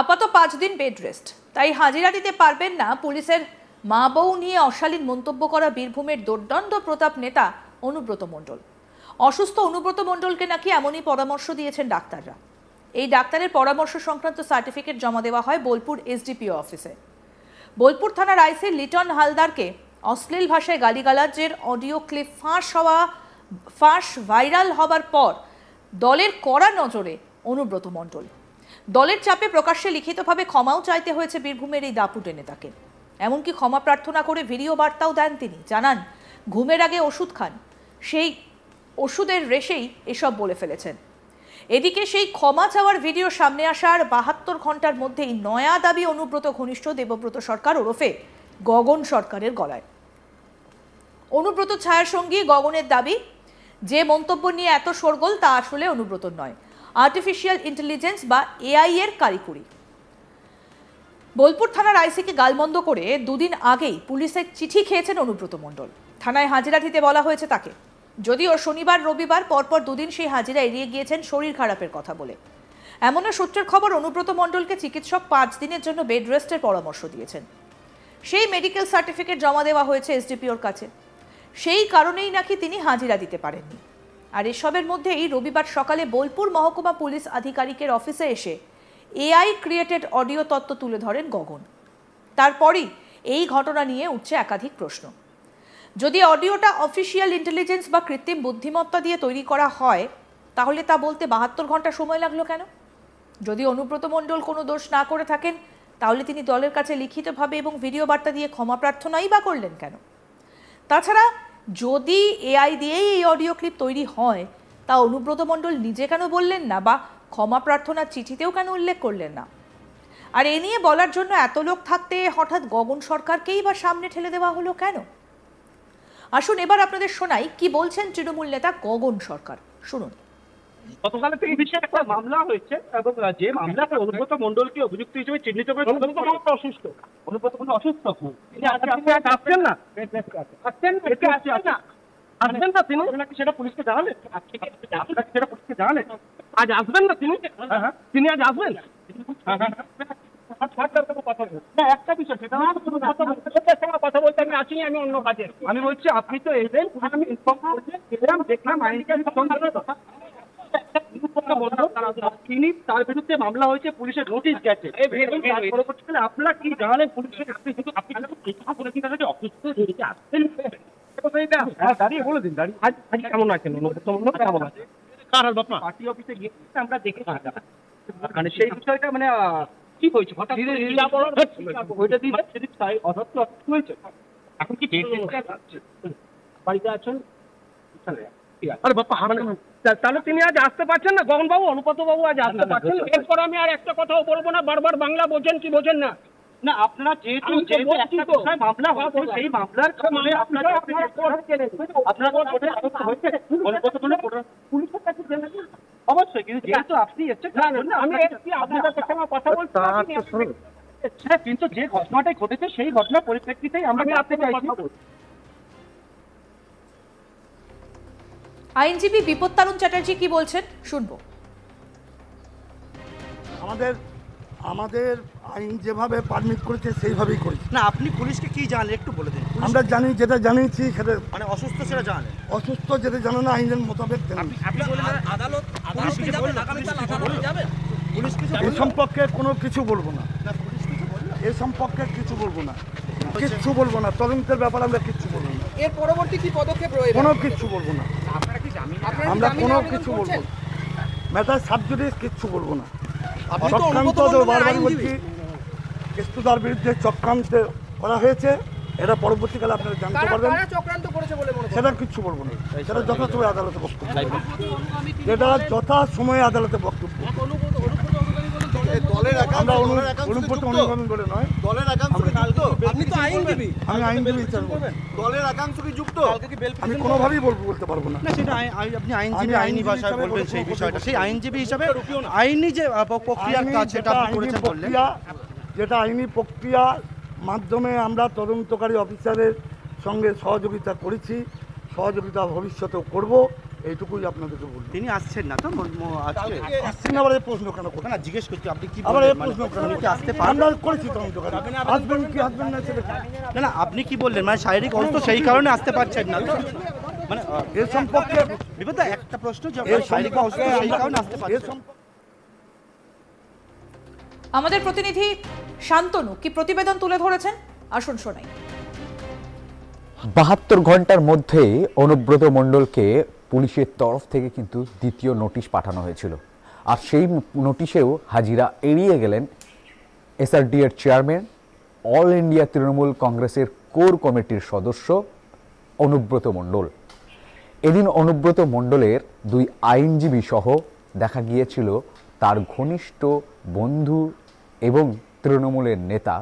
আপাতত 5 দিন bed rest, তাই হাজিরা দিতে পারবেন না পুলিশের মা বউ নিয়ে অশালীন মন্তব্য করা বীরভূমের দুর্দণ্ড প্রতাপ নেতা অনুব্রত মণ্ডল। অসুস্থ অনুব্রত মণ্ডলকে নাকি এমনই পরামর্শ দিয়েছেন ডাক্তাররা। এই ডাক্তারের পরামর্শ সংক্রান্ত সার্টিফিকেট জমা দেওয়া হয় বোলপুর এসডিপিও অফিসে। বোলপুর থানার আইসি লিটন হালদারকে অশ্লীল ভাষায় গালিগালাজের অডিও ক্লিপ ফাঁস ভাইরাল হবার পর দলের কড়া নজরে অনুব্রত মণ্ডল। দলের চাপে প্রকাশ্যে লিখিতভাবে ক্ষমাও চাইতে হয়েছে বীরভূমের এই দাপুটে নেতাকে। এমনকি ক্ষমা প্রার্থনা করে ভিডিও বার্তাও দেন তিনি। জানান, ঘুমের আগে ওষুধ খান, সেই ওষুধের রেশেই এসব বলে ফেলেছেন। এদিকে সেই ক্ষমা চাওয়ার ভিডিও সামনে আসার 72 ঘন্টার মধ্যেই নয়া দাবি অনুব্রত ঘনিষ্ঠ দেবব্রত সরকার ওরফে গগন সরকারের গলায়। অনুব্রত ছায়ার সঙ্গী গগনের দাবি, যে মন্তব্য নিয়ে এত শোরগোল তা আসলে অনুব্রত নয়, আর্টিফিশিয়াল ইন্টেলিজেন্স বা এআই এর কারিকুরি। বোলপুর থানার আইসিকে গালমন্দ করে দুদিন আগেই পুলিশের চিঠি খেয়েছেন অনুব্রত মণ্ডল। থানায় হাজিরা দিতে বলা হয়েছে তাকে, যদিও শনিবার রবিবার পরপর দুদিন সেই হাজিরা এড়িয়ে গিয়েছেন শরীর খারাপের কথা বলে। এমনও সূত্রের খবর, অনুব্রত মণ্ডলকে চিকিৎসক 5 দিনের জন্য বেড রেস্টের পরামর্শ দিয়েছেন। সেই মেডিকেল সার্টিফিকেট জমা দেওয়া হয়েছে এসডিপিওর কাছে। সেই কারণেই নাকি তিনি হাজিরা দিতে পারেননি। আর এসবের মধ্যেই রবিবার সকালে বোলপুর মহকুমা পুলিশ আধিকারিকের অফিসে এসে এআই ক্রিয়েটেড অডিও তত্ত্ব তুলে ধরেন গগন। তারপরই এই ঘটনা নিয়ে উঠছে একাধিক প্রশ্ন। যদি অডিওটা অফিশিয়াল ইন্টেলিজেন্স বা কৃত্রিম বুদ্ধিমত্তা দিয়ে তৈরি করা হয়, তাহলে তা বলতে 72 ঘন্টা সময় লাগলো কেন? যদি অনুব্রত মণ্ডল কোনো দোষ না করে থাকেন, তাহলে তিনি দলের কাছে লিখিতভাবে এবং ভিডিও বার্তা দিয়ে ক্ষমা প্রার্থনাই বা করলেন কেন? তাছাড়া যদি এআই দিয়েই এই অডিও ক্লিপ তৈরি হয়, তা অনুব্রত মণ্ডল নিজে কেন বললেন না বা ক্ষমা প্রার্থনার চিঠিতেও কেন উল্লেখ করলেন না? আর এ নিয়ে বলার জন্য এত লোক থাকতে হঠাৎ গগন সরকারকেই বা সামনে ঠেলে দেওয়া হলো কেন? আসুন এবার আপনাদের শোনাই কি বলছেন তৃণমূল নেতা গগন সরকার। শুনুন। গতকালের থেকে বিষয়ে একটা মামলা হয়েছে এবং যে মামলাতে অনুব্রত মণ্ডলকে অভিযুক্ত হিসেবে চিহ্নিত করে অসুস্থ। অনুব্রত মণ্ডল অসুস্থ, তিনি আসছেন না, আসবেন না তিনি, সেটা পুলিশকে জানালেন, সেটা পুলিশকে জানালেন। আজ আসবেন না তিনি, তিনি আজ আসবেন। একটা বিষয়, সেটা কথা বলতে আমি আসিনি, আমি অন্য কাজে। আমি বলছি আপনি তো এলেন, আমি ইনফর্ম করলাম, দেখলাম তিনি, তার বিরুদ্ধে মামলা হয়েছে, পুলিশের নোটিশ গেছে। আপনারা কি জানালেন পুলিশের? অসুস্থ দাঁড়িয়ে বলে দিন, দাঁড়িয়ে আজ কেমন আছেন? কেমন আছে? পার্টি অফিসে গিয়ে আমরা দেখে মানে সেই বিষয়টা মানে কি হয়েছে, হয়েছে। এখন কি বাড়িতে আছেন? আরে বাপ্পা, তাহলে তিনি আজ আসতে পারছেন না? গগন বাবু, অনুব্রত বাবু আজ আসতে পারছেন? এরপর আমি আর একটা কথাও বলবো না। বারবার বাংলা বোঝেন কি বোঝেন না? না, আপনারা যেহেতু মামলা হয়েছে, সেই মামলার অবশ্যই, কিন্তু যেহেতু আপনি কথা বলতে, কিন্তু যে ঘটনাটাই ঘটেছে সেই ঘটনার পরিপ্রেক্ষিতেই আমরা আসতে চাইছি। আইনজীবী বিপত্তারুণ চ্যাটার্জি কি বলছেন শুনবো। আমাদের আইন যেভাবে পারমিট করেছে সেইভাবেই করেছে। না, আপনি পুলিশকে কি জানালেন একটু বলে দিন। আমরা জানি, যেটা জানিয়েছি সেটা, মানে অসুস্থ সেটা জানালেন, অসুস্থ যেটা জানো না আইনের মোতাবেক এ সম্পর্কে কোনো কিছু বলবো না, এ সম্পর্কে কিছু বলবো না, কিচ্ছু বলবো না। তদন্তের ব্যাপারে আমরা কিচ্ছু বলবো না। এর পরবর্তী কি পদক্ষেপ রয়েছে? কোনো কিছু বলবো না, আমরা কোনো কিছু বলবো না। ম্যাটার সাবজুডিস কিচ্ছু বলবো না। চক্রান্ত বারবার বলছি, কেষ্টুদার বিরুদ্ধে চক্রান্ত করা হয়েছে, এটা পরবর্তীকালে আপনারা জানতে পারবেন। সেটা কিচ্ছু বলবো না, সেটা যথাসময়ে আদালতে বক্তব্য, যেটা যথা সময়ে আদালতে বক্তব্য। আমরা অনুব্রত অনুগমন বলে নয়, আমি আইনজীবী হিসাবে দলের একাংশ কি যুক্ত? আমি কোনোভাবেই বলতে পারবো না। সেটা আপনি আইনজীবী, আইনি ভাষায় বলবেন সেই বিষয়টা। সেই আইনজীবী হিসাবে আইনি যে প্রক্রিয়ার কাজ সেটা আপনি করেছেন বললেন, যেটা আইনি প্রক্রিয়ার মাধ্যমে আমরা তদন্তকারী অফিসারের সঙ্গে সহযোগিতা করেছি, সহযোগিতা ভবিষ্যতেও করব। এইটুকুই আপনাদেরকে বলবো। তিনি আসছেন না তো আজকে আসছেন না, আবার এই প্রশ্ন কেন করছেন? না জিজ্ঞেস করছি আপনি কি আবার এই বললেন? প্রশ্ন কেন উনি কি আসতে করছেন? পারবেন? আমরা করেছি তো অন্ধকারে। আসবেন কি আসবেন না সেটা না না আপনি কি বললেন মানে শারীরিক অসুস্থ সেই কারণে আসতে পারছেন না তো? মানে এর সম্পর্কে বিপদা একটা প্রশ্ন যে এর আপনার শারীরিক অসুস্থ সম্পর্কে সেই কারণে আসতে এর পারছেন না। সম্পর্কে আমাদের প্রতিনিধি শান্তনু কি প্রতিবেদন তুলে ধরেছেন, আসুন শোনাই। 72 ঘন্টার মধ্যে অনুব্রত মণ্ডলকে পুলিশের তরফ থেকে কিন্তু দ্বিতীয় নোটিশ পাঠানো হয়েছিল। আর সেই নোটিশেও হাজিরা এড়িয়ে গেলেন এসআরডি এর চেয়ারম্যান, অল ইন্ডিয়া তৃণমূল কংগ্রেসের কোর কমিটির সদস্য অনুব্রত মণ্ডল। এদিন অনুব্রত মণ্ডলের 2 আইনজীবী সহ দেখা গিয়েছিল তার ঘনিষ্ঠ বন্ধু এবং তৃণমূলের নেতা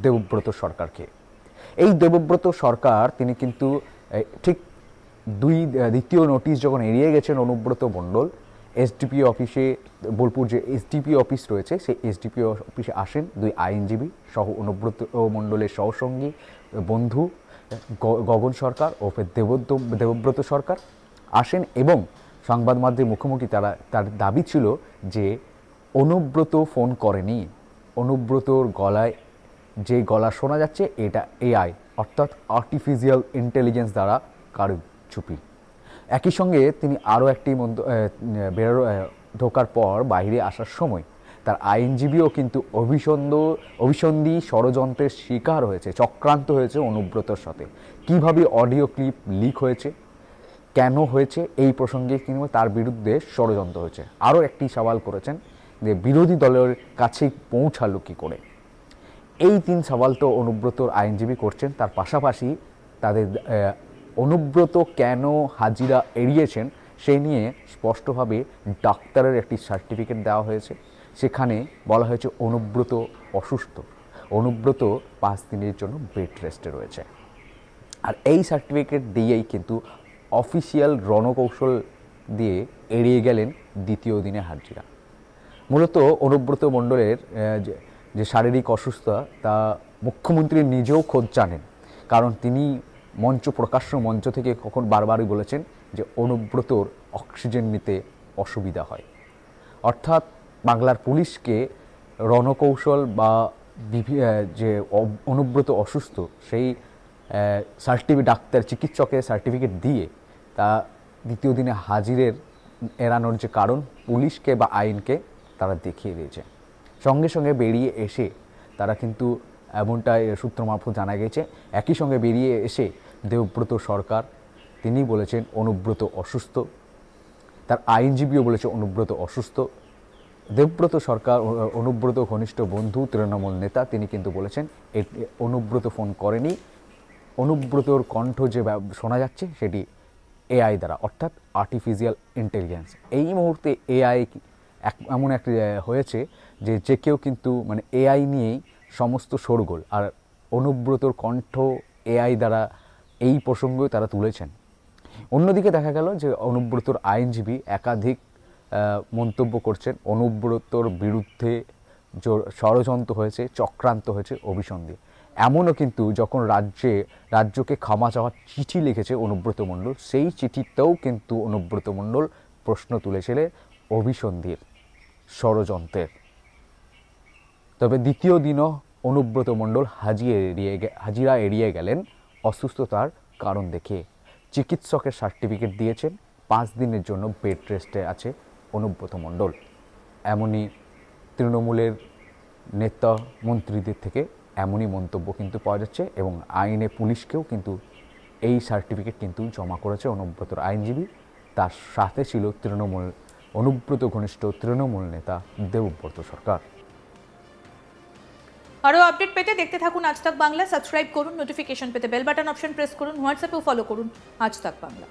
দেবব্রত সরকারকে। এই দেবব্রত সরকার তিনি কিন্তু ঠিক দ্বিতীয় নোটিশ যখন এড়িয়ে গেছেন অনুব্রত মণ্ডল, এসডিপি অফিসে, বোলপুর যে এসডিপি অফিস রয়েছে সেই এসডিপি অফিসে আসেন 2 আইনজীবী সহ অনুব্রত মণ্ডলের সহসঙ্গী বন্ধু গগন সরকার ও দেবব্রত সরকার আসেন এবং সংবাদ মাধ্যমের মুখোমুখি তার দাবি ছিল যে অনুব্রত ফোন করেনি, অনুব্রতর গলায় যে গলা শোনা যাচ্ছে এটা এআই অর্থাৎ আর্টিফিশিয়াল ইন্টেলিজেন্স দ্বারা কারচুপি। একই সঙ্গে তিনি আরও একটি ঢোকার পর বাইরে আসার সময় তার আইনজীবীও কিন্তু অভিসন্ধি ষড়যন্ত্রের শিকার হয়েছে, চক্রান্ত হয়েছে অনুব্রতর সাথে। কিভাবে অডিও ক্লিপ লিক হয়েছে, কেন হয়েছে, এই প্রসঙ্গে কিন্তু তার বিরুদ্ধে ষড়যন্ত্র হয়েছে। আরও একটি সওয়াল করেছেন যে বিরোধী দলের কাছে পৌঁছালো কী করে। এই 3 সওয়াল তো অনুব্রতর আইনজীবী করছেন। তার পাশাপাশি তাদের অনুব্রত কেন হাজিরা এড়িয়েছেন সেই নিয়ে স্পষ্টভাবে ডাক্তারের একটি সার্টিফিকেট দেওয়া হয়েছে। সেখানে বলা হয়েছে অনুব্রত অসুস্থ, অনুব্রত 5 দিনের জন্য বেড রেস্টে রয়েছে। আর এই সার্টিফিকেট দিয়েই কিন্তু অফিসিয়াল রণকৌশল দিয়ে এড়িয়ে গেলেন দ্বিতীয় দিনে হাজিরা। মূলত অনুব্রত মণ্ডলের যে শারীরিক অসুস্থতা তা মুখ্যমন্ত্রী নিজেও খোঁজ জানেন, কারণ তিনি প্রকাশ্য মঞ্চ থেকে বারবারই বলেছেন যে অনুব্রতর অক্সিজেন নিতে অসুবিধা হয়। অর্থাৎ বাংলার পুলিশকে রণকৌশল বা যে অনুব্রত অসুস্থ সেই ডাক্তার চিকিৎসকের সার্টিফিকেট দিয়ে তা দ্বিতীয় দিনে হাজিরের এড়ানোর যে কারণ পুলিশকে বা আইনকে তারা দেখিয়ে দিয়েছে। সঙ্গে সঙ্গে বেরিয়ে এসে তারা কিন্তু এমনটাই সূত্র মারফত জানা গেছে, একই সঙ্গে বেরিয়ে এসে দেবব্রত সরকার তিনি বলেছেন অনুব্রত অসুস্থ, তার আইনজীবীও বলেছে অনুব্রত অসুস্থ। দেবব্রত সরকার অনুব্রত ঘনিষ্ঠ বন্ধু তৃণমূল নেতা তিনি কিন্তু বলেছেন অনুব্রত ফোন করেনি, অনুব্রতর কণ্ঠ যে শোনা যাচ্ছে সেটি এআই দ্বারা অর্থাৎ আর্টিফিশিয়াল ইন্টেলিজেন্স। এই মুহূর্তে এআই এমন একটা হয়েছে যে কেউ কিন্তু মানে এআই নিয়েই সমস্ত শোরগোল, আর অনুব্রতর কণ্ঠ এআই দ্বারা এই প্রসঙ্গও তারা তুলেছেন। অন্যদিকে দেখা গেল যে অনুব্রতর আইনজীবী একাধিক মন্তব্য করছেন অনুব্রতর বিরুদ্ধে ষড়যন্ত্র হয়েছে, চক্রান্ত হয়েছে, অভিসন্ধি। এমনও কিন্তু যখন রাজ্যকে ক্ষমা চাওয়ার চিঠি লিখেছে অনুব্রত মণ্ডল, সেই চিঠিতেও কিন্তু অনুব্রত মণ্ডল প্রশ্ন তুলেছিলেন অভিসন্ধির, ষড়যন্ত্রের। তবে দ্বিতীয় দিনও অনুব্রত মণ্ডল হাজিরা এড়িয়ে গেলেন অসুস্থতার কারণ দেখে। চিকিৎসকের সার্টিফিকেট দিয়েছেন, 5 দিনের জন্য বেড রেস্টে আছে অনুব্রত মণ্ডল। এমনই তৃণমূলের নেতা মন্ত্রীদের থেকে এমনই মন্তব্য কিন্তু পাওয়া যাচ্ছে এবং আইনে পুলিশকেও কিন্তু এই সার্টিফিকেট কিন্তু জমা করেছে অনুব্রতর আইনজীবী। তার সাথে ছিল অনুব্রত ঘনিষ্ঠ তৃণমূল নেতা দেবব্রত সরকার। আরও আপডেট পেতে দেখতে থাকুন আজ তাক বাংলা, সাবস্ক্রাইব করুন, নোটিফিকেশন পেতে বেল বাটন অপশন প্রেস করুন, হোয়াটসঅ্যাপেও ফলো করুন আজ তাক বাংলা।